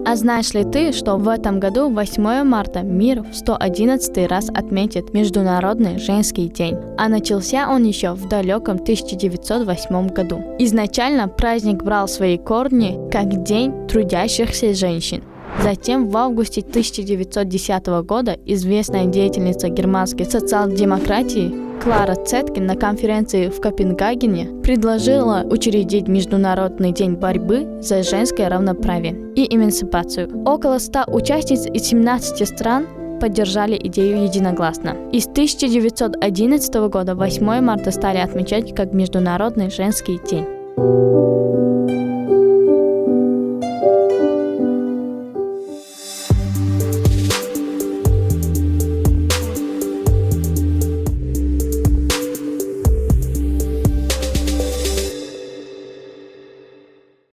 А знаешь ли ты, что в этом году 8 марта мир в 111 раз отметит Международный женский день, а начался он еще в далеком 1908 году. Изначально праздник брал свои корни как День трудящихся женщин. Затем в августе 1910 года известная деятельница германской социал-демократии Клара Цеткин на конференции в Копенгагене предложила учредить Международный день борьбы за женское равноправие и эмансипацию. Около 100 участниц из 17 стран поддержали идею единогласно. И с 1911 года 8 марта стали отмечать как Международный женский день.